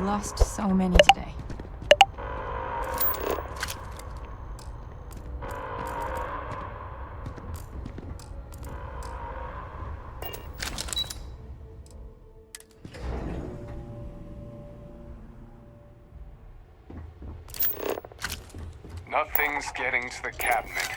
lost so many today. Nothing's getting to the cabinet.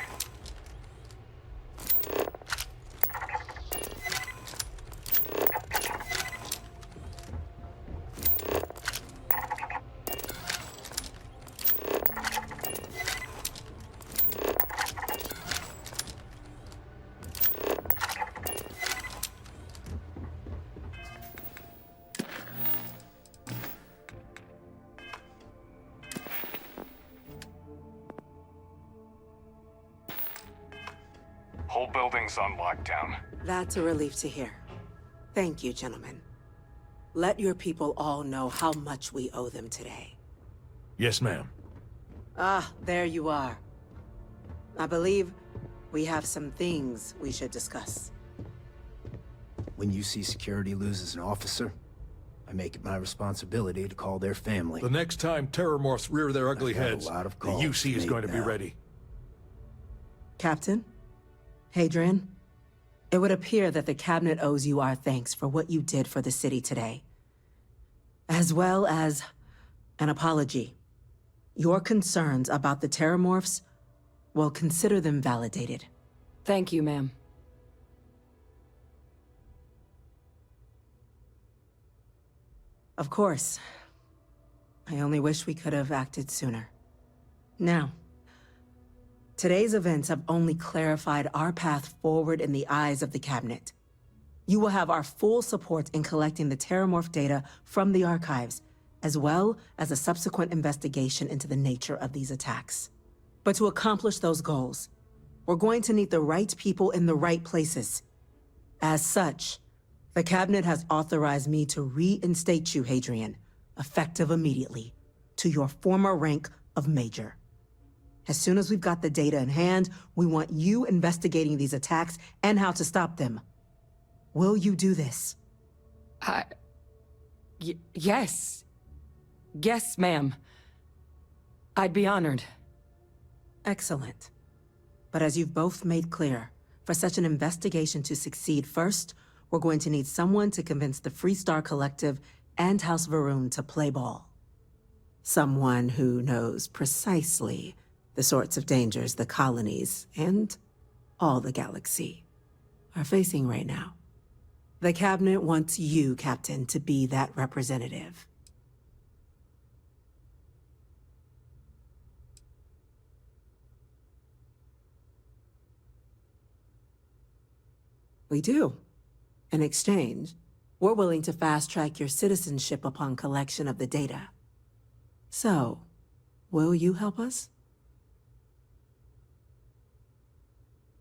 Whole building's on lockdown. That's a relief to hear. Thank you, gentlemen. Let your people all know how much we owe them today. Yes, ma'am. Ah, there you are. I believe we have some things we should discuss. When you see security loses an officer, I make it my responsibility to call their family. The next time terror morphs rear their ugly I've had a heads, lot of the calls UC is made going to be now. ready. Captain? Hadrian? It would appear that the Cabinet owes you our thanks for what you did for the city today. As well as an apology. Your concerns about the terramorphs, well, consider them validated. Thank you, ma'am. Of course. I only wish we could have acted sooner. Now, today's events have only clarified our path forward in the eyes of the Cabinet. You will have our full support in collecting the terramorph data from the archives, as well as a subsequent investigation into the nature of these attacks. But to accomplish those goals, we're going to need the right people in the right places. As such, the Cabinet has authorized me to reinstate you, Hadrian, effective immediately, to your former rank of Major. As soon as we've got the data in hand, we want you investigating these attacks and how to stop them. Will you do this? Yes. Yes, ma'am. I'd be honored. Excellent. But as you've both made clear, for such an investigation to succeed first, we're going to need someone to convince the Freestar Collective and House Varun to play ball. Someone who knows precisely the sorts of dangers the colonies and all the galaxy are facing right now. The Cabinet wants you, Captain, to be that representative. We do. In exchange, we're willing to fast-track your citizenship upon collection of the data. So, will you help us?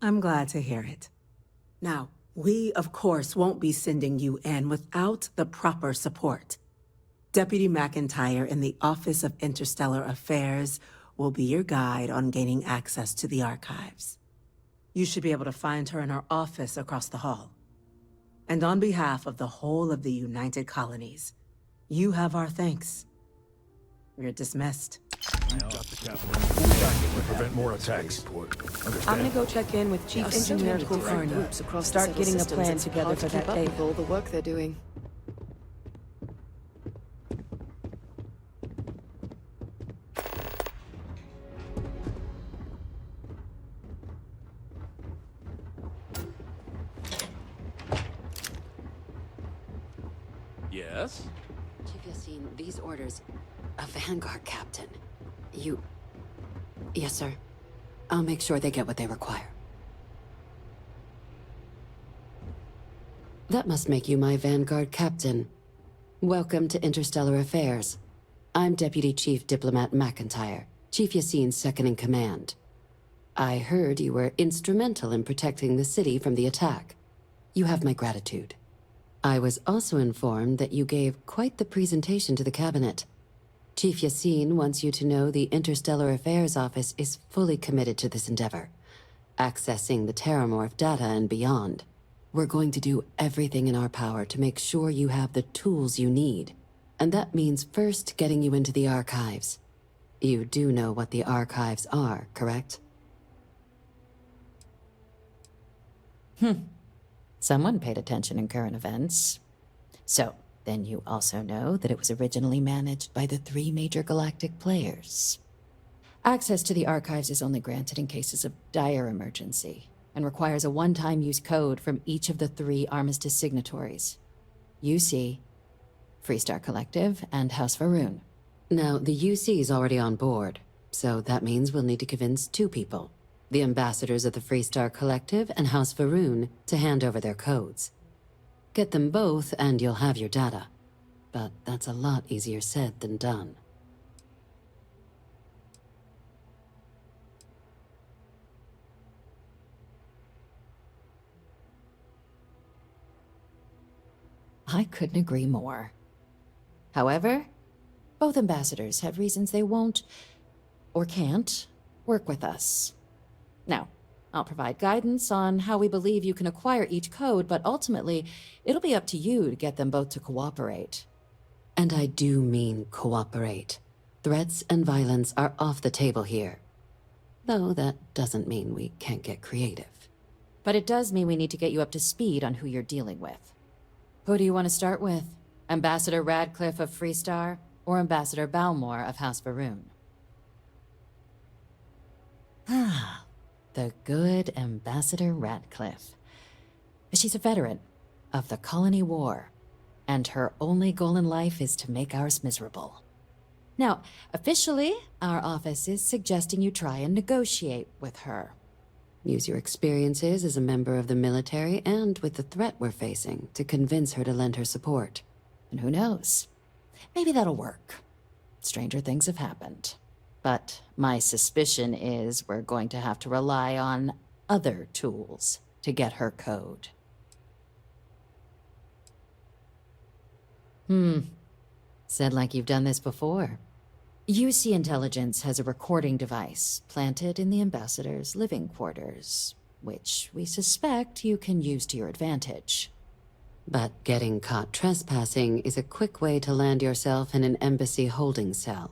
I'm glad to hear it. Now, we, of course, won't be sending you in without the proper support. Deputy McIntyre in the Office of Interstellar Affairs will be your guide on gaining access to the archives. You should be able to find her in her office across the hall. And on behalf of the whole of the United Colonies, you have our thanks. You're dismissed. Got the capital. Full backing to prevent more attacks. I'm gonna go check in with Chief Engineer Kulkarni. Start getting a plan together for that day. All the work they're doing. Yes? Chief Yassine, these orders. A Vanguard captain. You... Yes, sir. I'll make sure they get what they require. That must make you my Vanguard captain. Welcome to Interstellar Affairs. I'm Deputy Chief Diplomat McIntyre, Chief Yassine's second-in-command. I heard you were instrumental in protecting the city from the attack. You have my gratitude. I was also informed that you gave quite the presentation to the Cabinet. Chief Yassine wants you to know the Interstellar Affairs Office is fully committed to this endeavor, accessing the Terramorph data and beyond. We're going to do everything in our power to make sure you have the tools you need, and that means first getting you into the archives. You do know what the archives are, correct? Someone paid attention in current events. So, then you also know that it was originally managed by the 3 major galactic players. Access to the archives is only granted in cases of dire emergency, and requires a one-time use code from each of the 3 Armistice signatories. UC, Freestar Collective, and House Varun. Now, the UC is already on board, so that means we'll need to convince 2 people. The ambassadors of the Freestar Collective and House Varun to hand over their codes. Get them both and you'll have your data. But that's a lot easier said than done. I couldn't agree more. However, both ambassadors have reasons they won't, or can't, work with us. Now, I'll provide guidance on how we believe you can acquire each code, but ultimately, it'll be up to you to get them both to cooperate. And I do mean cooperate. Threats and violence are off the table here. Though that doesn't mean we can't get creative. But it does mean we need to get you up to speed on who you're dealing with. Who do you want to start with? Ambassador Radcliffe of Freestar, or Ambassador Balmore of House Varun? The good Ambassador Radcliffe. She's a veteran of the Colony War, and her only goal in life is to make ours miserable. Now, officially, our office is suggesting you try and negotiate with her. Use your experiences as a member of the military and with the threat we're facing to convince her to lend her support. And who knows? Maybe that'll work. Stranger things have happened. But my suspicion is we're going to have to rely on other tools to get her code. Said like you've done this before. UC Intelligence has a recording device planted in the ambassador's living quarters, which we suspect you can use to your advantage. But getting caught trespassing is a quick way to land yourself in an embassy holding cell.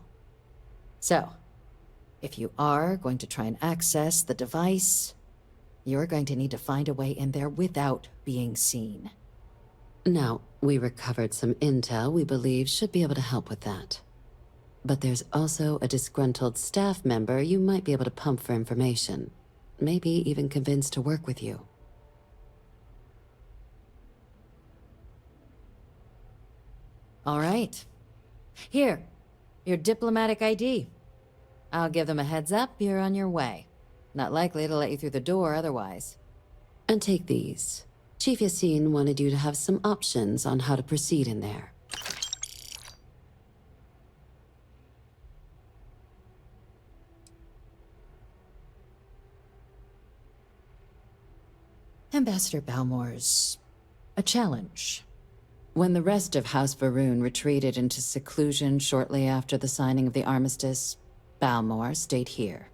So, if you are going to try and access the device, you're going to need to find a way in there without being seen. Now, we recovered some intel we believe should be able to help with that. But there's also a disgruntled staff member you might be able to pump for information. Maybe even convince to work with you. All right. Here, your diplomatic ID. I'll give them a heads up, you're on your way. Not likely to let you through the door otherwise. And take these. Chief Yassine wanted you to have some options on how to proceed in there. Ambassador Balmore's a challenge. When the rest of House Varun retreated into seclusion shortly after the signing of the armistice, Balmore stayed here.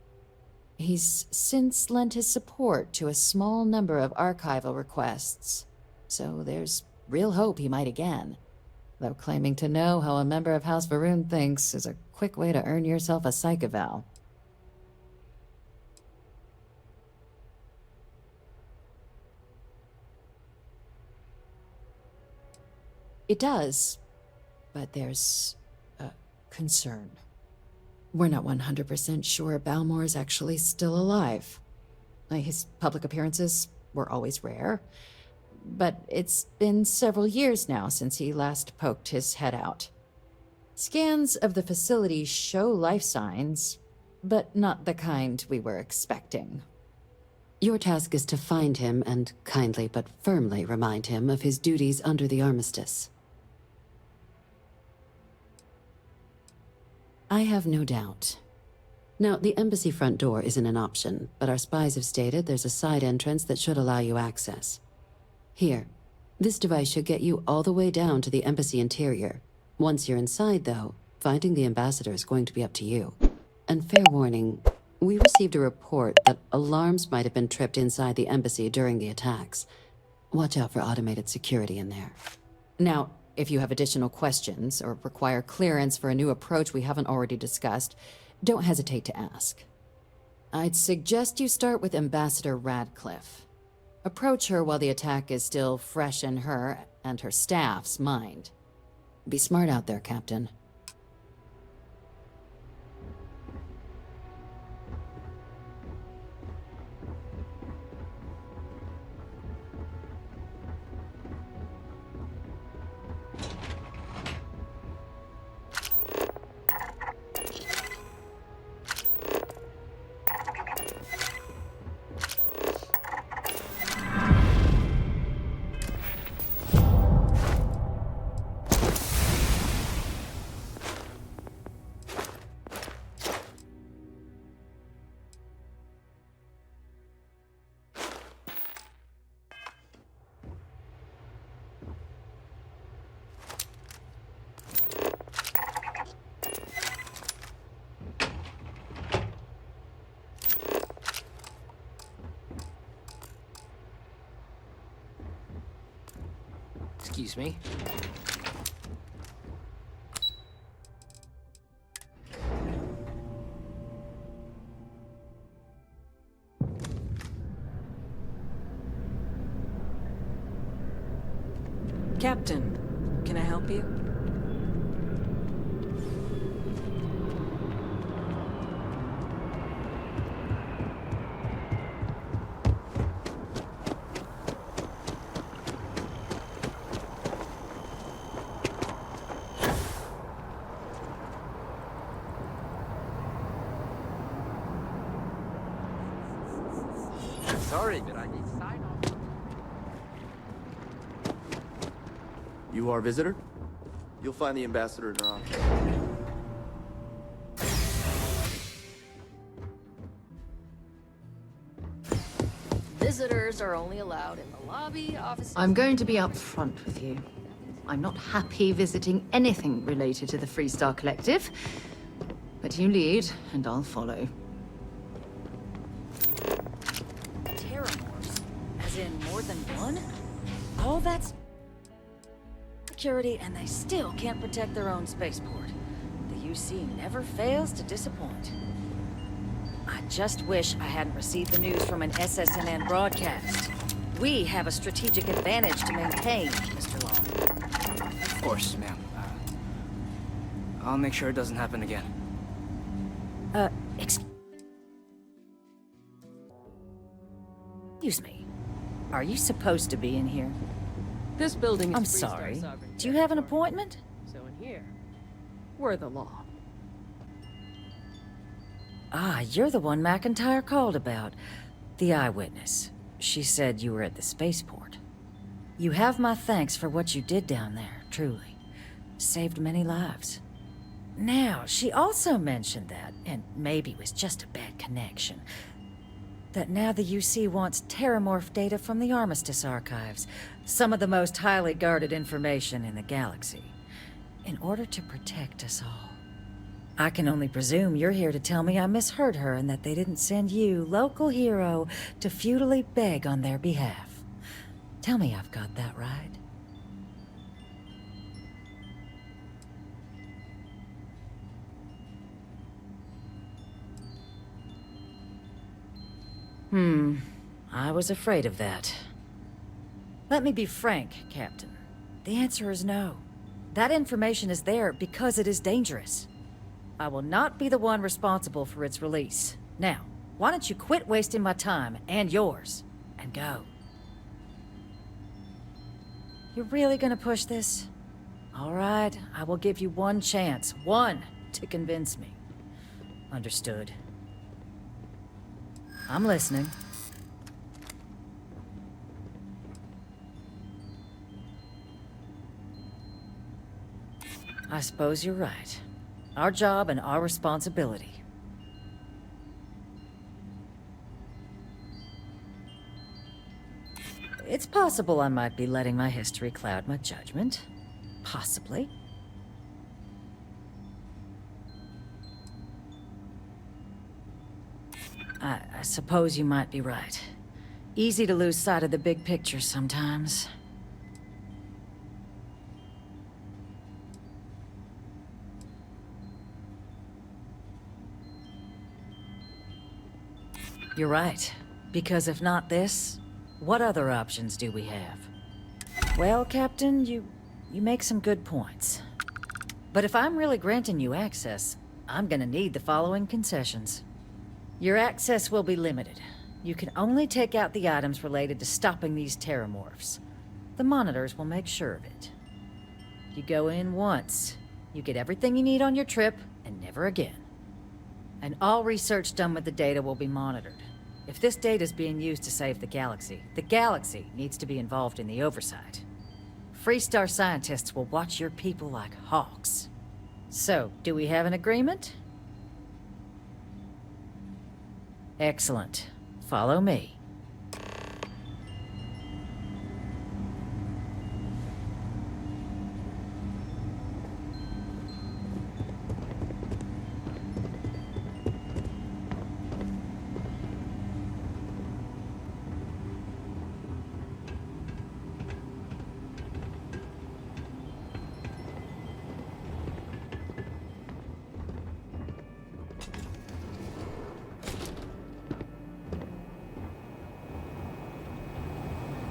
He's since lent his support to a small number of archival requests, so there's real hope he might again. Though claiming to know how a member of House Varun thinks is a quick way to earn yourself a psych eval. It does, but there's a concern. We're not 100% sure Balmore is actually still alive. His public appearances were always rare, but it's been several years now since he last poked his head out. Scans of the facility show life signs, but not the kind we were expecting. Your task is to find him and kindly but firmly remind him of his duties under the armistice. I have no doubt. Now, the embassy front door isn't an option, but our spies have stated there's a side entrance that should allow you access. Here, this device should get you all the way down to the embassy interior. Once you're inside, though, finding the ambassador is going to be up to you. And fair warning, we received a report that alarms might have been tripped inside the embassy during the attacks. Watch out for automated security in there. Now, If you have additional questions or require clearance for a new approach we haven't already discussed, don't hesitate to ask. I'd suggest you start with Ambassador Radcliffe. Approach her while the attack is still fresh in her and her staff's mind. Be smart out there, Captain. Excuse me. Captain, can I help you? Sorry, but I need sign off. You are a visitor? You'll find the ambassador in her office. Visitors are only allowed in the lobby, offices... I'm going to be upfront with you. I'm not happy visiting anything related to the Freestar Collective. But you lead, and I'll follow. Terramorphs? As in more than one? All that's... security, and they still can't protect their own spaceport. The UC never fails to disappoint. I just wish I hadn't received the news from an SSNN broadcast. We have a strategic advantage to maintain, Mr. Long. Of course, ma'am. I'll make sure it doesn't happen again. Excuse me. Are you supposed to be in here? This building is I'm Freestar sorry. sovereign Do you have an territory. appointment? So in here, we're the law. Ah, you're the one McIntyre called about. The eyewitness. She said you were at the spaceport. You have my thanks for what you did down there, truly. Saved many lives. Now, she also mentioned that, and maybe it was just a bad connection, that now the UC wants terramorph data from the Armistice archives, some of the most highly guarded information in the galaxy, in order to protect us all. I can only presume you're here to tell me I misheard her and that they didn't send you, local hero, to futilely beg on their behalf. Tell me I've got that right. I was afraid of that. Let me be frank, Captain. The answer is no. That information is there because it is dangerous. I will not be the one responsible for its release. Now, why don't you quit wasting my time and yours, and go? You're really gonna push this? All right, I will give you one chance, one, to convince me. Understood. I'm listening. I suppose you're right. Our job and our responsibility. It's possible I might be letting my history cloud my judgment. Possibly. I suppose you might be right. Easy to lose sight of the big picture sometimes. You're right. Because if not this, what other options do we have? Well, Captain, you make some good points. But if I'm really granting you access, I'm gonna need the following concessions. Your access will be limited. You can only take out the items related to stopping these terramorphs. The monitors will make sure of it. You go in once, you get everything you need on your trip, and never again. And all research done with the data will be monitored. If this data is being used to save the galaxy needs to be involved in the oversight. Freestar scientists will watch your people like hawks. So, do we have an agreement? Excellent. Follow me.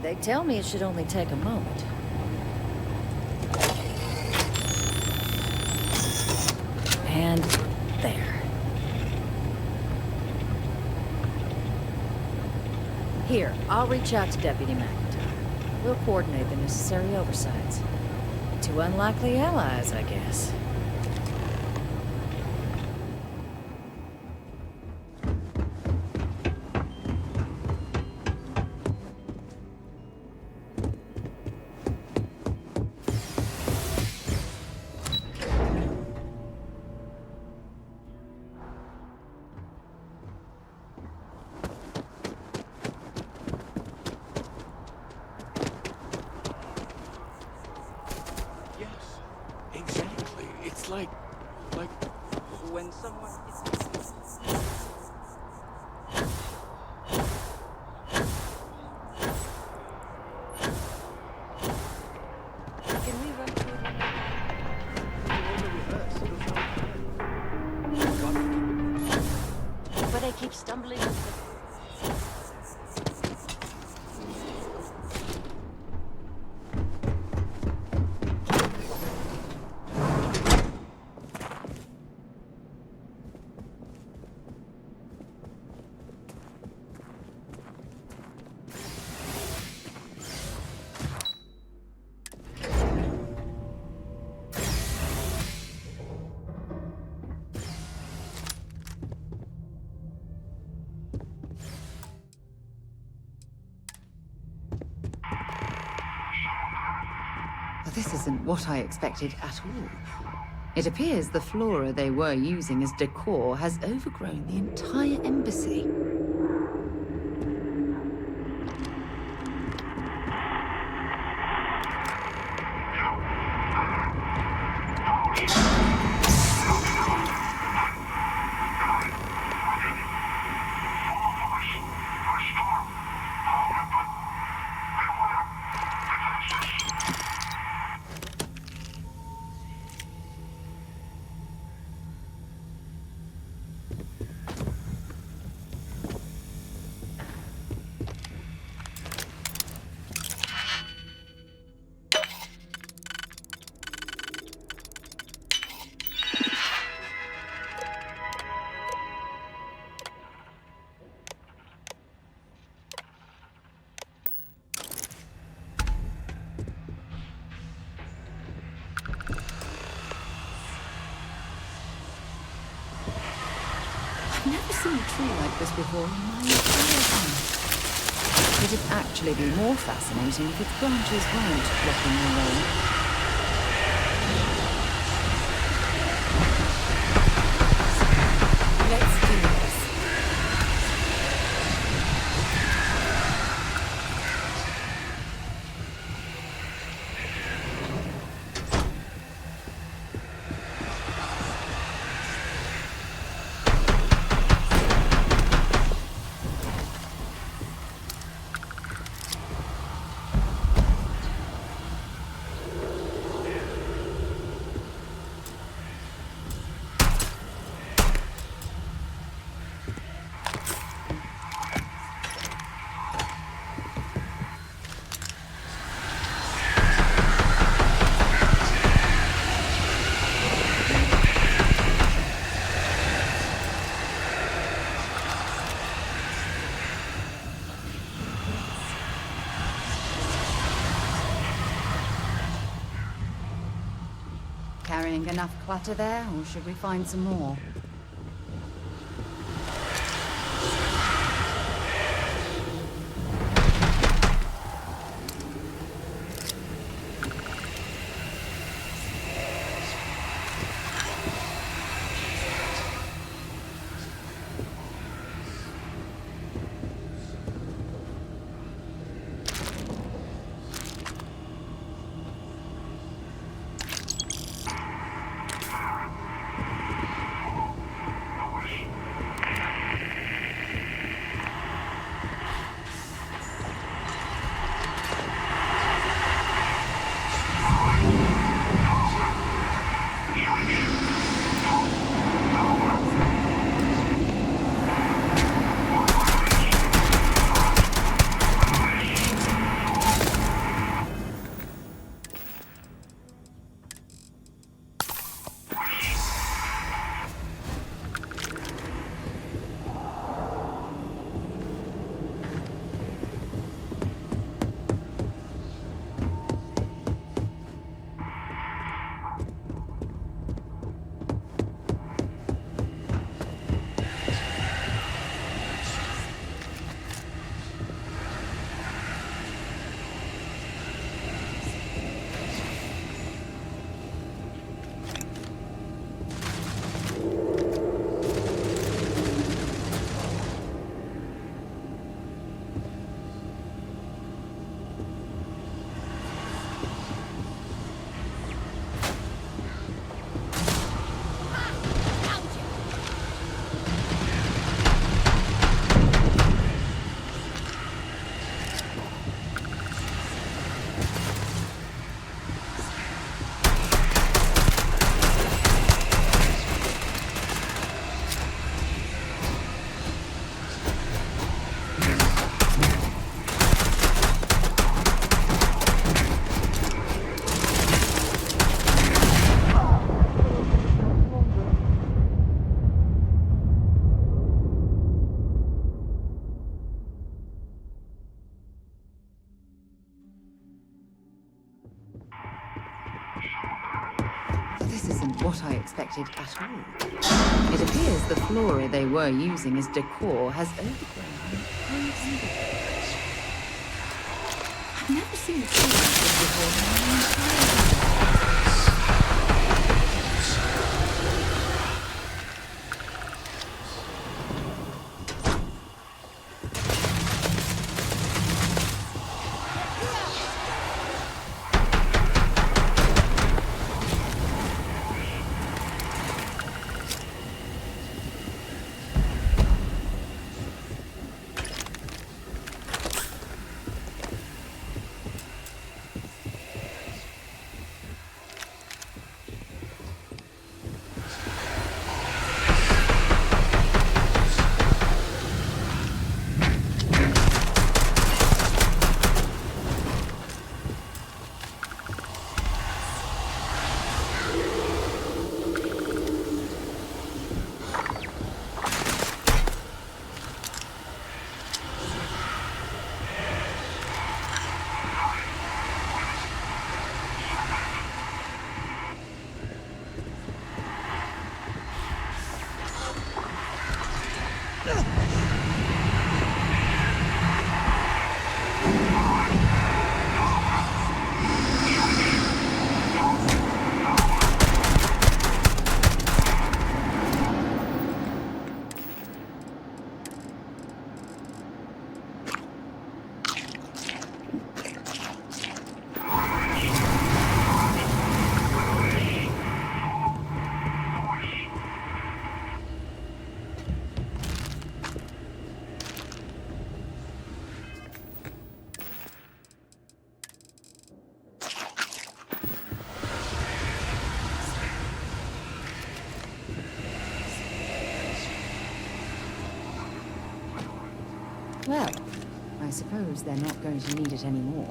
They tell me it should only take a moment. And there. Here, I'll reach out to Deputy McIntyre. We'll coordinate the necessary oversights. Two unlikely allies, I guess. Like when someone Can we run through it? But I keep stumbling into the... This isn't what I expected at all. It appears the flora they were using as decor has overgrown the entire embassy. I've never seen a tree like this before in my entire life. It'd actually be more fascinating if its branches weren't blocking the road. Let's do this. think enough clutter there, or should we find some more? This isn't what I expected at all. It appears the flora they were using as decor has overgrown. I've never seen a place like this before in my entire life. Well, I suppose they're not going to need it anymore.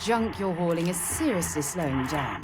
junk you're hauling is seriously slowing you down.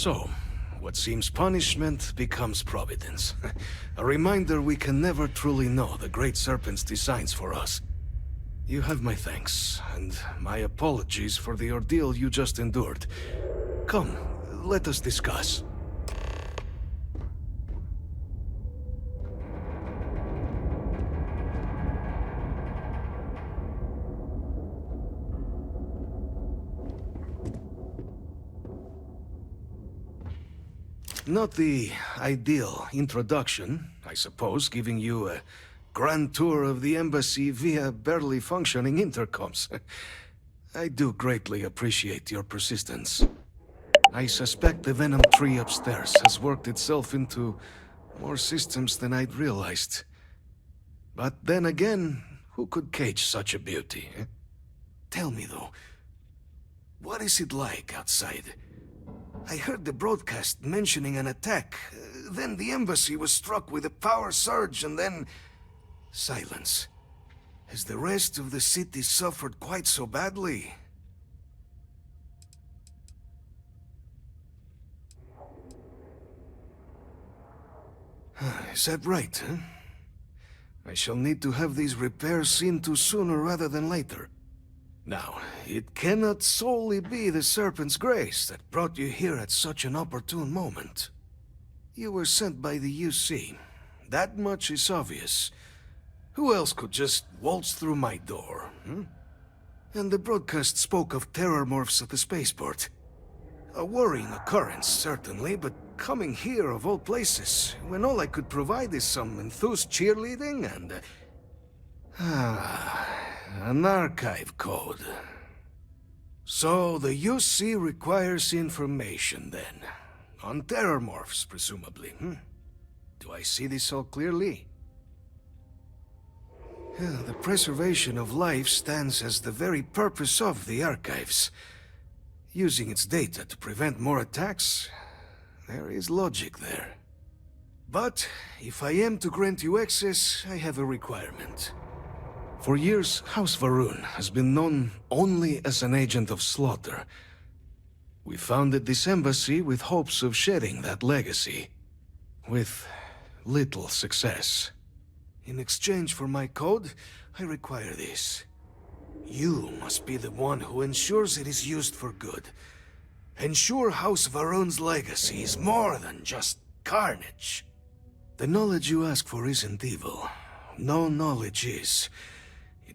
So, what seems punishment becomes providence. A reminder we can never truly know the Great Serpent's designs for us. You have my thanks, and my apologies for the ordeal you just endured. Come, let us discuss. Not the ideal introduction, I suppose, giving you a grand tour of the embassy via barely functioning intercoms. I do greatly appreciate your persistence. I suspect the Venom tree upstairs has worked itself into more systems than I'd realized. But then again, who could cage such a beauty? Eh? Tell me though, what is it like outside? I heard the broadcast mentioning an attack. Then the embassy was struck with a power surge, and then silence. Has the rest of the city suffered quite so badly? Is that right, huh? I shall need to have these repairs seen to sooner rather than later. Now, it cannot solely be the Serpent's grace that brought you here at such an opportune moment. You were sent by the UC. That much is obvious. Who else could just waltz through my door, hmm? And the broadcast spoke of terror morphs at the spaceport. A worrying occurrence, certainly, but coming here of all places, when all I could provide is some enthused cheerleading and... an archive code. So the UC requires information, then. On terror morphs, presumably, hmm? Do I see this all clearly? The preservation of life stands as the very purpose of the archives. Using its data to prevent more attacks, there is logic there. But if I am to grant you access, I have a requirement. For years, House Varun has been known only as an agent of slaughter. We founded this embassy with hopes of shedding that legacy. With little success. In exchange for my code, I require this. You must be the one who ensures it is used for good. Ensure House Varun's legacy is more than just carnage. The knowledge you ask for isn't evil. No knowledge is.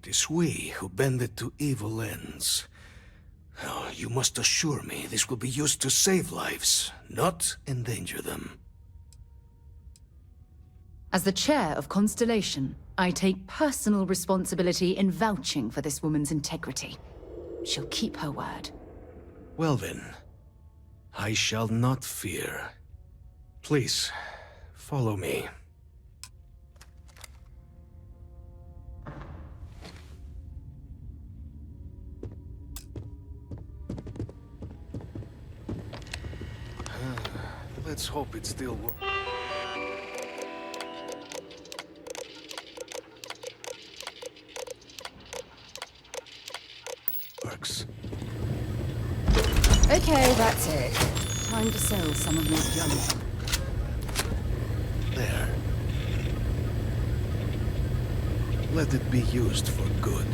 It is we who bend it to evil ends. Oh, you must assure me this will be used to save lives, not endanger them. As the chair of Constellation, I take personal responsibility in vouching for this woman's integrity. She'll keep her word. Well then, I shall not fear. Please, follow me. Let's hope it still works. Okay, that's it. Time to sell some of your junk. There. Let it be used for good.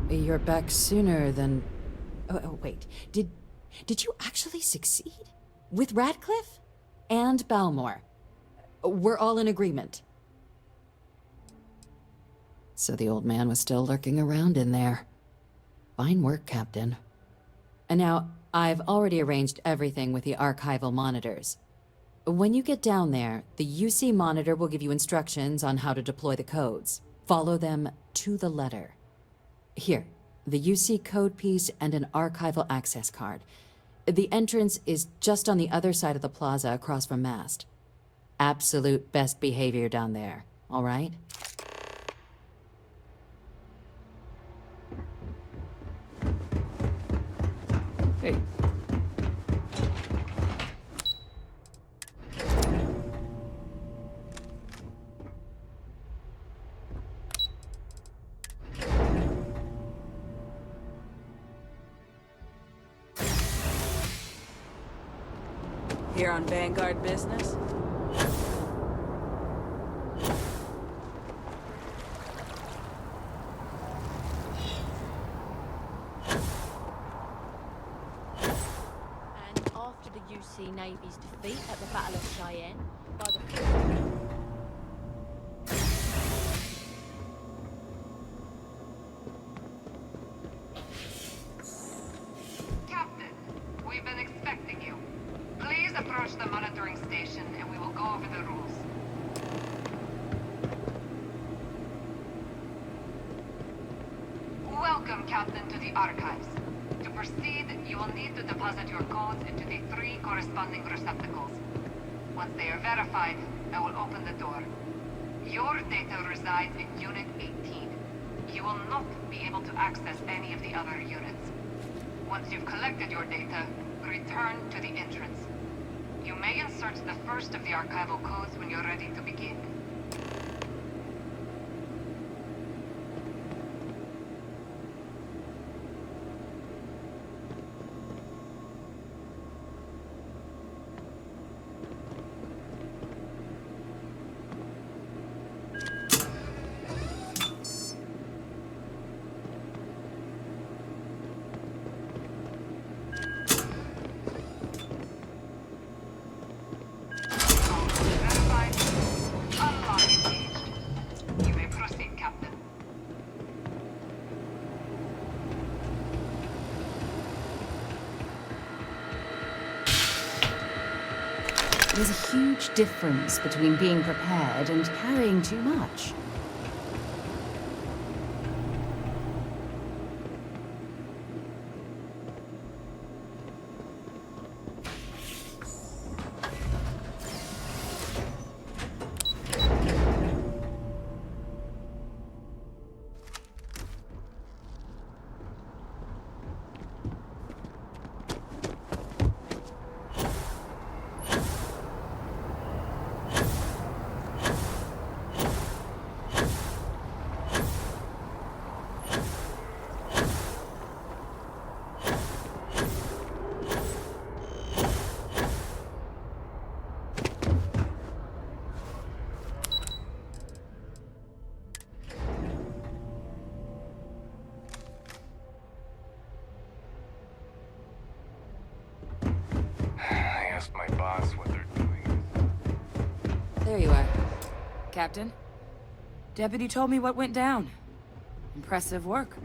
You're back sooner than... Oh, wait. Did you actually succeed? With Radcliffe? And Balmore? We're all in agreement. So the old man was still lurking around in there. Fine work, Captain. And now, I've already arranged everything with the archival monitors. When you get down there, the UC monitor will give you instructions on how to deploy the codes. Follow them to the letter. Here, the UC code piece and an archival access card. The entrance is just on the other side of the plaza across from Mast. Absolute best behavior down there, all right? Hey. Here on Vanguard business? And after the UC Navy's defeat at the Battle of Cheyenne, by the... Captain, we've been expecting you. Please approach the monitoring station and we will go over the rules. Welcome, Captain, to the Archives. To proceed, you will need to deposit your codes into the 3 corresponding receptacles. Once they are verified, I will open the door. Your data resides in Unit 18. You will not be able to access any of the other units. Once you've collected your data, return to the entrance. You may insert the first of the archival codes when you're ready to begin. Verified. Unlock engaged. You may proceed, Captain. There's a huge difference between being prepared and carrying too much. I asked my boss what they're doing. There you are. Captain. Deputy told me what went down. Impressive work.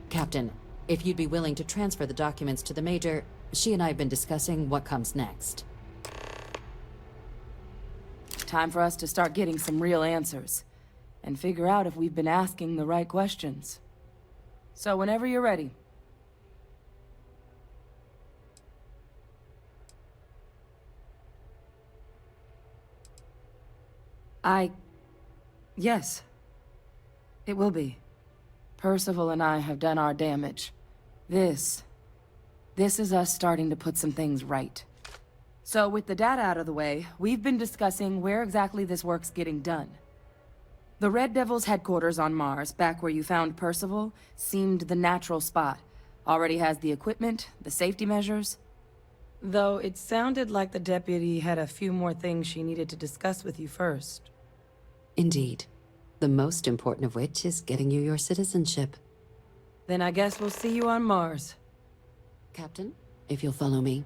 Captain, if you'd be willing to transfer the documents to the Major, she and I have been discussing what comes next. Time for us to start getting some real answers. And figure out if we've been asking the right questions. So whenever you're ready. Yes. It will be. Percival and I have done our damage. This is us starting to put some things right. So with the data out of the way, we've been discussing where exactly this work's getting done. The Red Devil's headquarters on Mars, back where you found Percival, seemed the natural spot. Already has the equipment, the safety measures. Though it sounded like the deputy had a few more things she needed to discuss with you first. Indeed. The most important of which is getting you your citizenship. Then I guess we'll see you on Mars. Captain, if you'll follow me.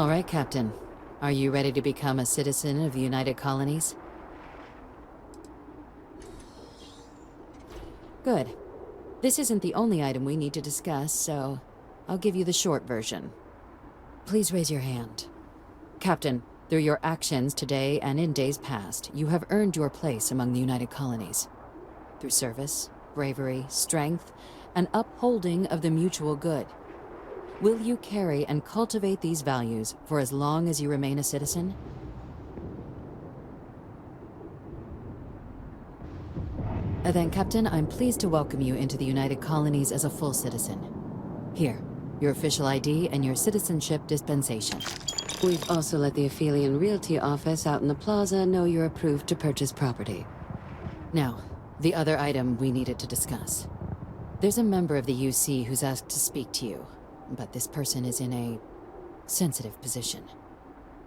All right, Captain. Are you ready to become a citizen of the United Colonies? Good. This isn't the only item we need to discuss, so I'll give you the short version. Please raise your hand. Captain, through your actions today and in days past, you have earned your place among the United Colonies. Through service, bravery, strength, and upholding of the mutual good. Will you carry and cultivate these values for as long as you remain a citizen? Then, Captain, I'm pleased to welcome you into the United Colonies as a full citizen. Here, your official ID and your citizenship dispensation. We've also let the Aphelion Realty office out in the plaza know you're approved to purchase property. Now, the other item we needed to discuss. There's a member of the UC who's asked to speak to you, but this person is in a sensitive position.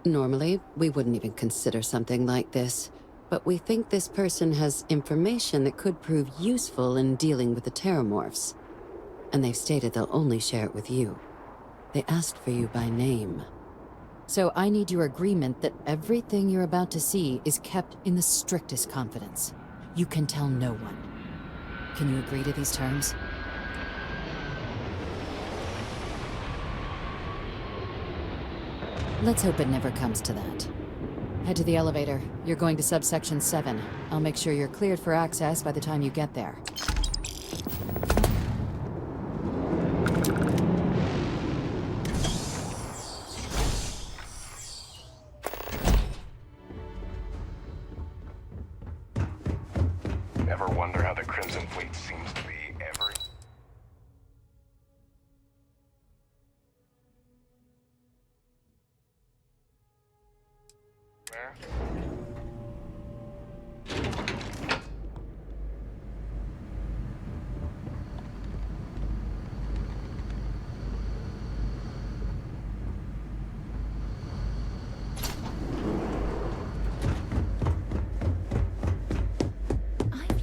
Normally, we wouldn't even consider something like this, but we think this person has information that could prove useful in dealing with the Terramorphs. And they've stated they'll only share it with you. They asked for you by name. So I need your agreement that everything you're about to see is kept in the strictest confidence. You can tell no one. Can you agree to these terms? Let's hope it never comes to that. Head to the elevator. You're going to subsection 7. I'll make sure you're cleared for access by the time you get there. Ever wonder how the Crimson Fleet seems to be every... Where?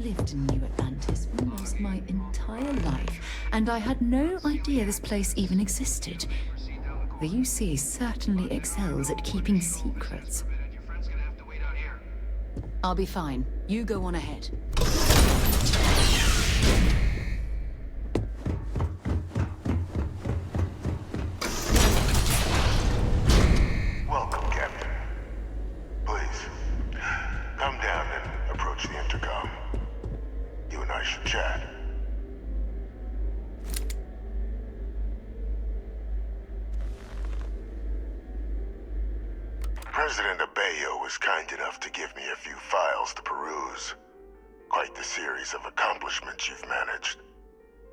Lived in New Atlantis almost my entire life, and I had no idea this place even existed. The UC certainly excels at keeping secrets. I'll be fine. You go on ahead. Welcome, Captain. Please, come down and approach the intercom. You and I should chat. President Abeyo was kind enough to give me a few files to peruse. Quite the series of accomplishments you've managed.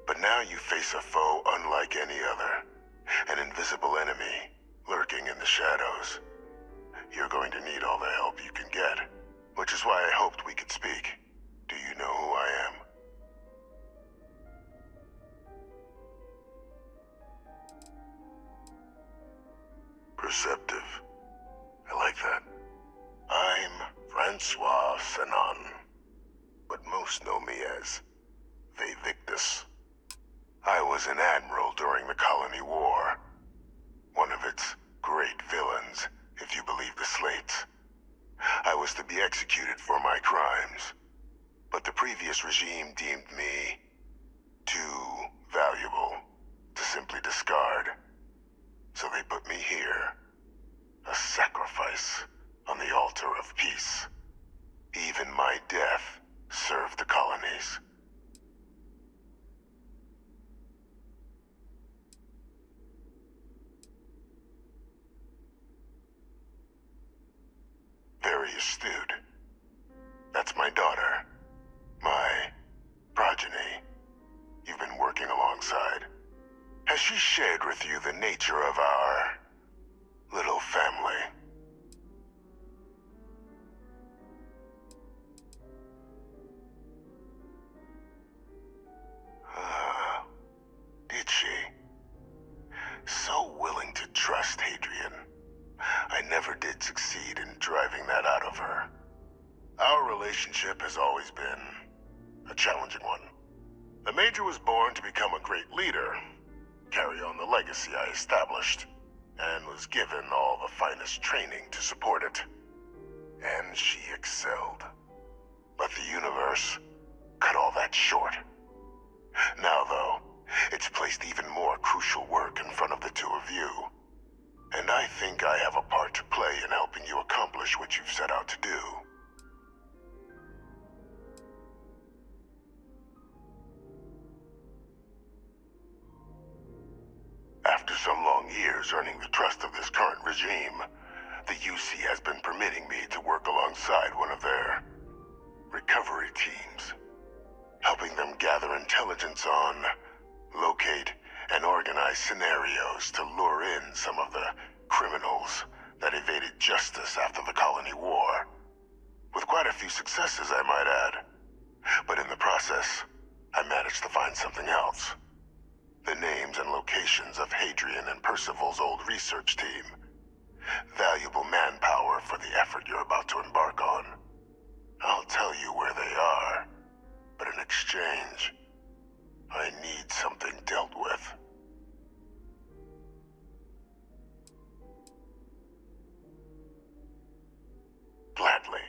But now you face a foe unlike any other. An invisible enemy, lurking in the shadows. You're going to need all the help you can get, which is why I hoped we could speak. Do you know who I am? Perceptive. I like that. I'm Francois Sanon, but most know me as Vivictus. I was an admiral during the Colony War. One of its great villains, if you believe the slates. I was to be executed for my crimes. But the previous regime deemed me too valuable to simply discard. So they put me here, a sacrifice on the altar of peace. Even my death served the colonies. Very astute. That's my daughter. My progeny. You've been working alongside. Has she shared with you the nature of our little family? Did she? So willing to trust Hadrian. I never did succeed in driving that out of her. Our relationship has always been a challenging one. The Major was born to become a great leader, carry on the legacy I established. and was given all the finest training to support it. And she excelled. But the universe cut all that short. Now, though, it's placed even more crucial work in front of the two of you. And I think I have a part to play in helping you accomplish what you've set out to do. After some long years earning the trust of this current regime, the UC has been permitting me to work alongside one of their recovery teams, helping them gather intelligence on, locate, and organize scenarios to lure in some of the criminals that evaded justice after the Colony War. With quite a few successes, I might add. But in the process, I managed to find something else. The names and locations of Hadrian and Percival's old research team. Valuable manpower for the effort you're about to embark on. I'll tell you where they are, but in exchange, I need something dealt with. Gladly.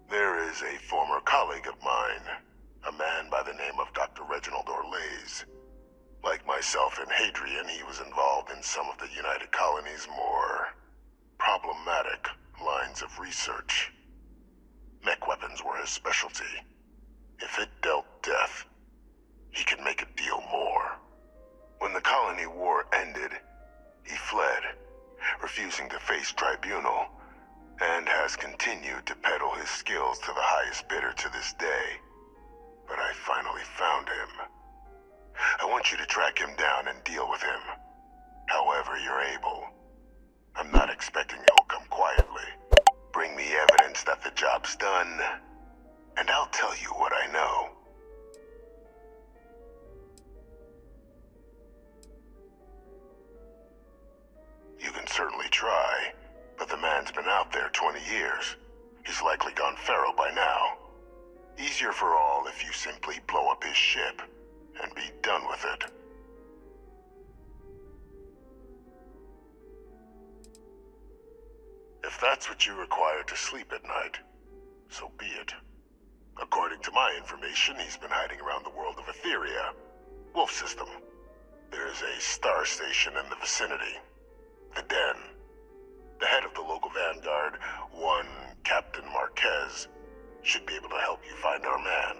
There is a former colleague of mine, a man by the name of Dr. Reginald Orlaise. Like myself and Hadrian, he was involved in some of the United Colony's more problematic lines of research. Mech weapons were his specialty. If it dealt death, he could make a deal more. When the Colony War ended, he fled, refusing to face tribunal, and has continued to peddle his skills to the highest bidder to this day. But I finally found him. I want you to track him down and deal with him, however you're able. I'm not expecting he'll come quietly. Bring me evidence that the job's done, and I'll tell you what I know. You can certainly try, but the man's been out there 20 years. He's likely gone feral by now. Easier for all if you simply blow up his ship and be done with it. If that's what you require to sleep at night, so be it. According to my information, he's been hiding around the world of Etheria, Wolf System. There's a star station in the vicinity, the Den. The head of the local Vanguard, one Captain Marquez, should be able to help you find our man.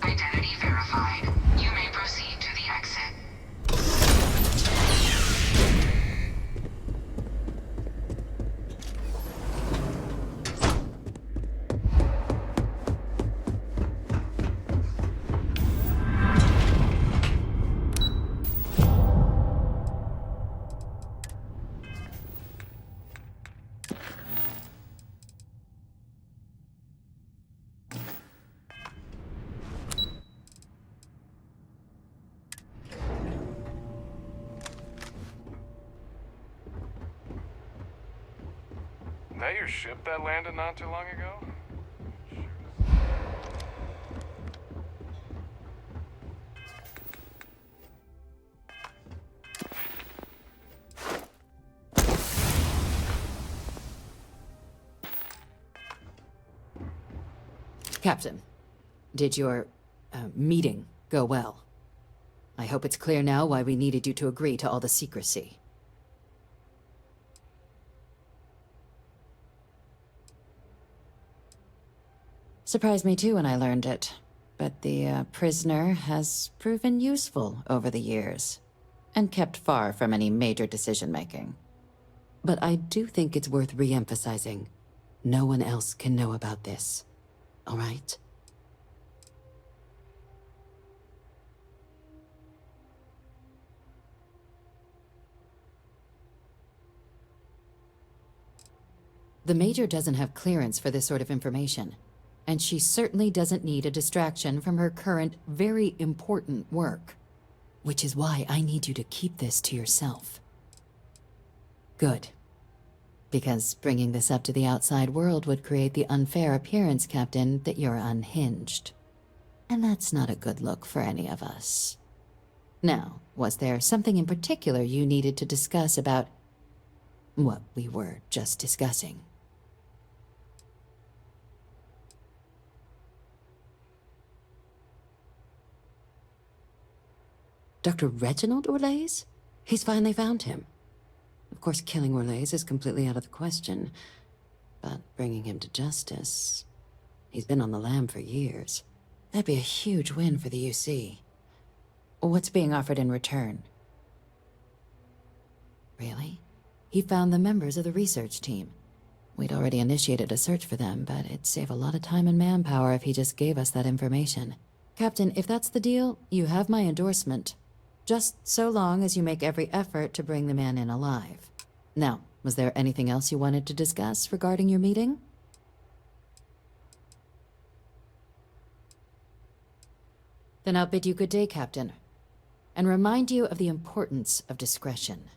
Identity verified. You may proceed to the exit. That your ship that landed not too long ago? Captain, did your meeting go well? I hope it's clear now why we needed you to agree to all the secrecy. Surprised me too when I learned it, but the prisoner has proven useful over the years, and kept far from any major decision-making. But I do think it's worth re-emphasizing. No one else can know about this, all right? The Major doesn't have clearance for this sort of information. And she certainly doesn't need a distraction from her current, very important work. which is why I need you to keep this to yourself. Good. Because bringing this up to the outside world would create the unfair appearance, Captain, that you're unhinged. And that's not a good look for any of us. Now, was there something in particular you needed to discuss about what we were just discussing? Dr. Reginald Orlaise? He's finally found him. Of course, killing Orlaise is completely out of the question, but bringing him to justice... He's been on the lam for years. That'd be a huge win for the UC. What's being offered in return? Really? He found the members of the research team. We'd already initiated a search for them, but it'd save a lot of time and manpower if he just gave us that information. Captain, if that's the deal, you have my endorsement. Just so long as you make every effort to bring the man in alive. Now, was there anything else you wanted to discuss regarding your meeting? Then I'll bid you good day, Captain, and remind you of the importance of discretion.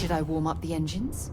Should I warm up the engines?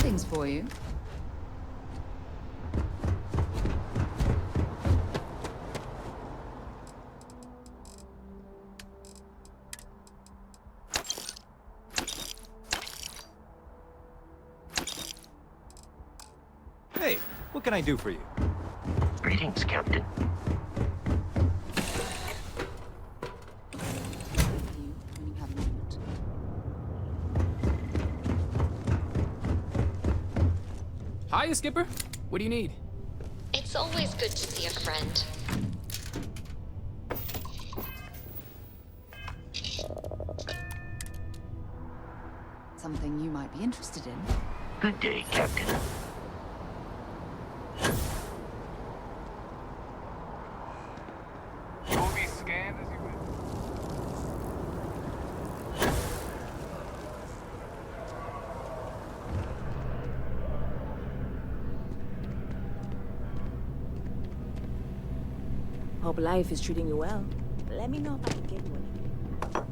Things for you. Hey, what can I do for you? Greetings, Captain. Hiya, Skipper. What do you need? It's always good to see a friend. Something you might be interested in. Good day, Captain. You'll be scanned as you went. Hope life is treating you well. Let me know if I can get you anything.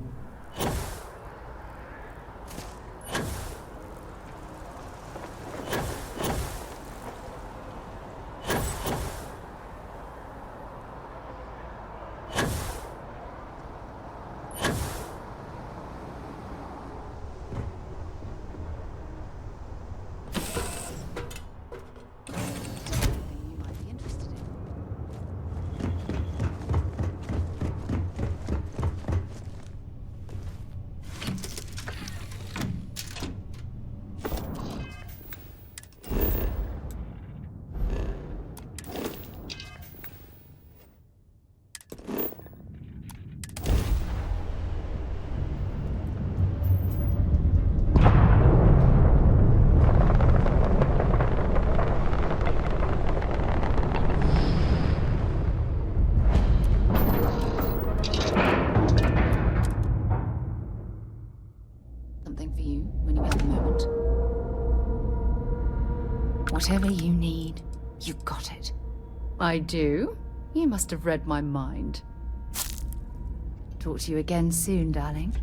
Something for you when you get a moment. Whatever you need, you got it. I do? You must have read my mind. Talk to you again soon, darling.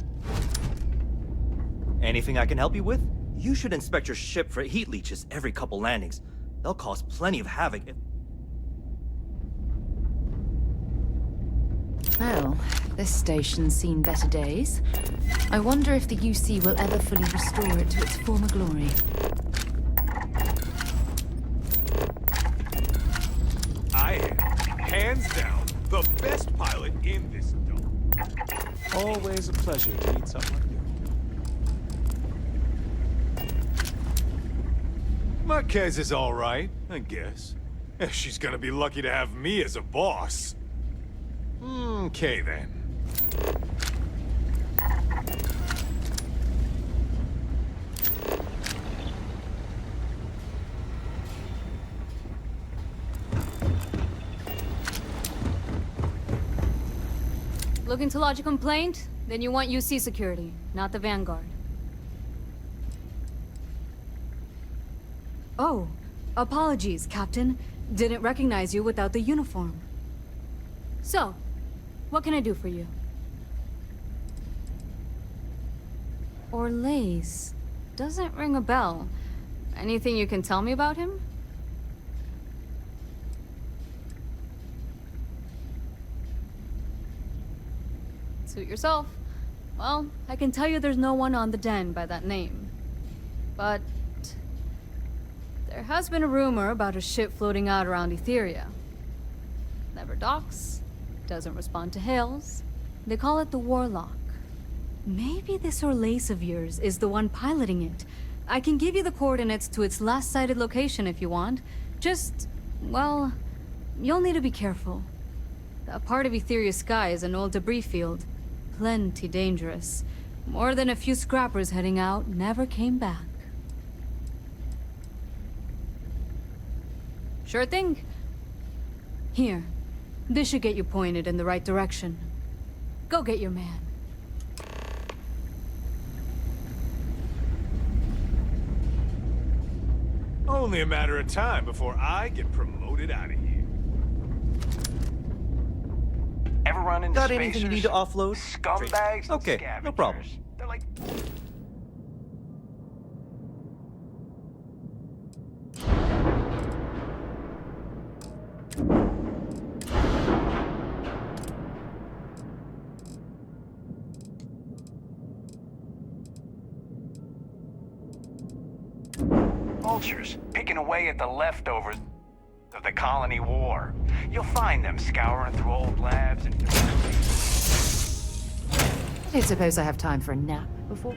Anything I can help you with? You should inspect your ship for heat leeches every couple landings. They'll cause plenty of havoc if... Well, this station's seen better days. I wonder if the UC will ever fully restore it to its former glory. I am, hands down, the best pilot in this dome. Always a pleasure to meet someone new. Marquez is all right, I guess. If she's gonna be lucky to have me as a boss. Okay, then. Looking to lodge a complaint? Then you want UC security, not the Vanguard. Oh, apologies, Captain. Didn't recognize you without the uniform. So, what can I do for you? Orlaise. Doesn't ring a bell. Anything you can tell me about him? Suit yourself. Well, I can tell you there's no one on the den by that name. But there has been a rumor about a ship floating out around Etheria. Never docks, doesn't respond to hails. They call it the Warlock. Maybe this Orlaise of yours is the one piloting it. I can give you the coordinates to its last sighted location if you want. Just, well, you'll need to be careful. That part of Etheria's sky is an old debris field. Plenty dangerous. More than a few scrappers heading out never came back. Sure thing. Here. This should get you pointed in the right direction. Go get your man. Only a matter of time before I get promoted out of here. Ever run into Got spacers? anything you need to offload? Scumbags and Okay, scavengers. no problem. They're like... vultures picking away at the leftovers of the colony war. You'll find them scouring through old labs and... I suppose I have time for a nap before...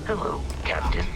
Hello, Captain.